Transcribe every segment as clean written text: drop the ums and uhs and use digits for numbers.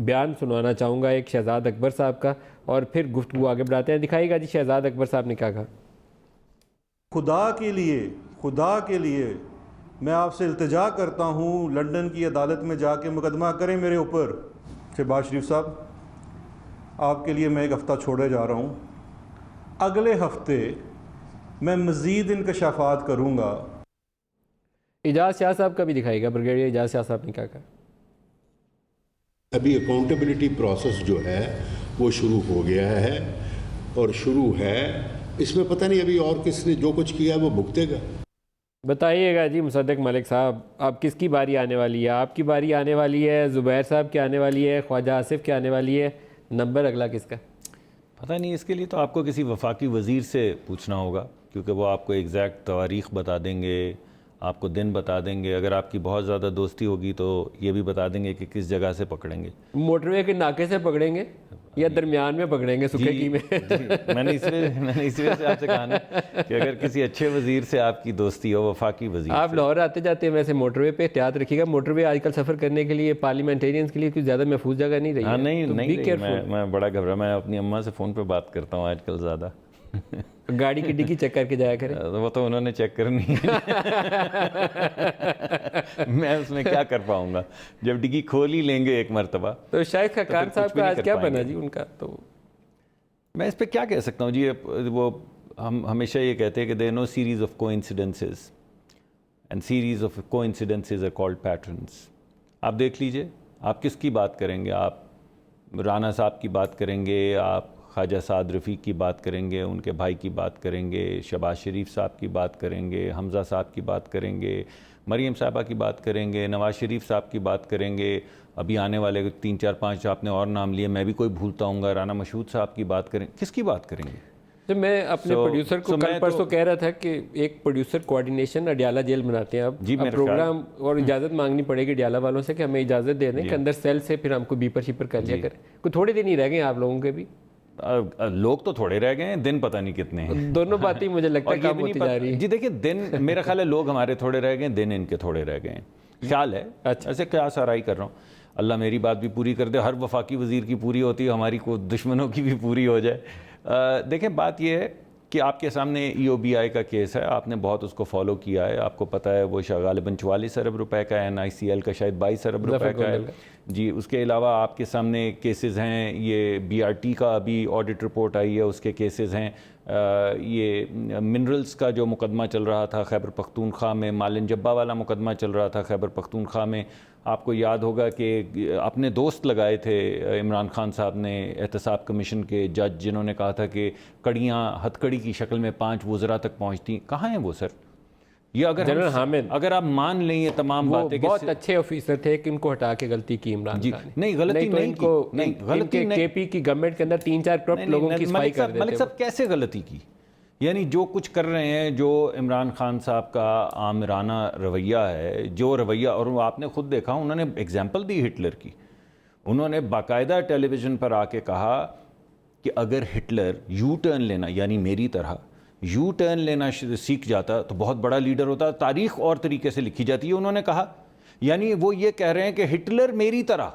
بیان سنوانا چاہوں گا ایک شہزاد اکبر صاحب کا، اور پھر گفتگو آگے بڑھاتے ہیں۔ دکھائیے گا جی شہزاد اکبر صاحب نے کیا کہا۔ خدا کے لیے میں آپ سے التجا کرتا ہوں، لندن کی عدالت میں جا کے مقدمہ کریں میرے اوپر۔ شہباز شریف صاحب، آپ کے لیے میں ایک ہفتہ چھوڑے جا رہا ہوں، اگلے ہفتے میں مزید انکشافات کروں گا۔ اعجاز شاہ صاحب کا بھی دکھائیے گا، بریگیڈیئر اعجاز شاہ صاحب نے کیا کہا۔ ابھی اکاؤنٹیبلٹی پروسیس جو ہے وہ شروع ہو گیا ہے، اور شروع ہے، اس میں پتہ نہیں ابھی اور کس نے جو کچھ کیا ہے وہ بھگتے گا۔ بتائیے گا جی مصدق ملک صاحب، اب کس کی باری آنے والی ہے؟ آپ کی باری آنے والی ہے، زبیر صاحب کی آنے والی ہے، خواجہ آصف کی آنے والی ہے، نمبر اگلا کس کا؟ پتہ نہیں، اس کے لیے تو آپ کو کسی وفاقی وزیر سے پوچھنا ہوگا، کیونکہ وہ آپ کو ایگزیکٹ تواریخ بتا دیں گے، آپ کو دن بتا دیں گے۔ اگر آپ کی بہت زیادہ دوستی ہوگی تو یہ بھی بتا دیں گے کہ کس جگہ سے پکڑیں گے۔ موٹر وے کے ناکے سے پکڑیں گے یا درمیان میں پکڑیں گے سکھے کی میں؟ میں نے اس وجہ سے آپ سے کہا نا کہ اگر کسی اچھے وزیر سے آپ کی دوستی ہو، وفاقی وزیر آپ لاہور آتے جاتے ہیں ویسے موٹر وے پہ احتیاط رکھیے گا۔ موٹر وے آج کل سفر کرنے کے لیے پارلیمنٹیرینز کے لیے کوئی زیادہ محفوظ جگہ نہیں رہی ہے۔ ہاں نہیں نہیں، میں بڑا گھبرا، میں اپنی اماں سے فون پہ بات کرتا ہوں آج کل زیادہ۔ گاڑی کی ڈگی چیک کر کے جایا کریں۔ وہ تو انہوں نے چیک کرنی ہے، میں اس میں کیا کر پاؤں گا جب ڈگی کھول ہی لیں گے ایک مرتبہ۔ تو شاہد خاقان صاحب کا آج کیا بنا جی ان کا؟ تو میں اس پہ کیا کہہ سکتا ہوں جی، وہ ہم ہمیشہ یہ کہتے ہیں کہ دیر نو سیریز آف کو انسیڈنسز اینڈ سیریز آف کو انسیڈنسز آر کالڈ پیٹرنس۔ آپ دیکھ لیجئے، آپ کس کی بات کریں گے؟ آپ رانا صاحب کی بات کریں گے، آپ خواجہ سعد رفیق کی بات کریں گے، ان کے بھائی کی بات کریں گے، شہباز شریف صاحب کی بات کریں گے، حمزہ صاحب کی بات کریں گے، مریم صاحبہ کی بات کریں گے، نواز شریف صاحب کی بات کریں گے، ابھی آنے والے 3 4 5 آپ نے اور نام لیے، میں بھی کوئی بھولتا ہوں گا، رانا مشہود صاحب کی بات کریں، کس کی بات کریں گے؟ تو میں اپنے پروڈیوسر کو کل پرسوں کہہ رہا تھا کہ ایک پروڈیوسر کوارڈینیشن اڈیالہ جیل بناتے ہیں اب پروگرام، اور اجازت مانگنی پڑے گی اڈیالہ والوں سے کہ ہمیں اجازت دے دیں کہ اندر سیل سے پھر ہم کو بیپر شیپر کر لیا کریں۔ کوئی تھوڑے دن ہی رہ گئے آپ لوگوں کے بھی، لوگ تو تھوڑے رہ گئے ہیں، دن پتہ نہیں کتنے ہیں۔ دونوں باتیں مجھے لگتا ہے کام ہوتی جا رہی ہے جی دیکھیں، دن میرا خیال ہے لوگ ہمارے تھوڑے رہ گئے ہیں، دن ان کے تھوڑے رہ گئے ہیں، خیال ہے۔ ایسے کیا سرائی کر رہا ہوں، اللہ میری بات بھی پوری کر دے، ہر وفاقی وزیر کی پوری ہوتی ہے، ہماری کو دشمنوں کی بھی پوری ہو جائے۔ دیکھیں بات یہ ہے کہ آپ کے سامنے ای او بی آئی کا کیس ہے، آپ نے بہت اس کو فالو کیا ہے، آپ کو پتہ ہے وہ غالباً 44 ارب روپے کا ہے، این آئی سی ایل کا شاید 22 ارب روپے کا ہے جی۔ اس کے علاوہ آپ کے سامنے کیسز ہیں، یہ بی آر ٹی کا ابھی آڈٹ رپورٹ آئی ہے، اس کے کیسز ہیں، یہ منرلز کا جو مقدمہ چل رہا تھا خیبر پختونخوا میں، مالن جبہ والا مقدمہ چل رہا تھا خیبر پختونخوا میں، آپ کو یاد ہوگا کہ اپنے دوست لگائے تھے عمران خان صاحب نے، احتساب کمیشن کے جج، جنہوں نے کہا تھا کہ کڑیاں ہتھ کڑی کی شکل میں 5 وزراء تک پہنچتی، کہاں ہیں وہ سر؟ یہ اگر آپ مان لیں یہ تمام باتیں، بہت اچھے آفیسر تھے کہ ان کو ہٹا کے غلطی کی عمران خان نے۔ نہیں غلطی نہیں کی، غلطی کے پی کی گورنمنٹ کے اندر 3 4 کرپٹ لوگوں کی صفائی کر دیتے۔ ملک صاحب کیسے غلطی کی؟ یعنی جو کچھ کر رہے ہیں، جو عمران خان صاحب کا آمرانہ رویہ ہے، جو رویہ، اور آپ نے خود دیکھا، انہوں نے ایگزامپل دی ہٹلر کی، انہوں نے باقاعدہ ٹیلی ویژن پر آ کے کہا کہ اگر ہٹلر یو ٹرن لینا، یعنی میری طرح یو ٹرن لینا سیکھ جاتا تو بہت بڑا لیڈر ہوتا، تاریخ اور طریقے سے لکھی جاتی ہے، انہوں نے کہا۔ یعنی وہ یہ کہہ رہے ہیں کہ ہٹلر میری طرح،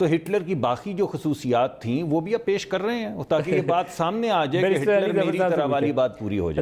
تو ہٹلر کی باقی جو خصوصیات تھیں وہ بھی اب پیش کر رہے ہیں تاکہ یہ بات سامنے آ جائے کہ ہٹلر میری طرح والی بات پوری ہو جائے۔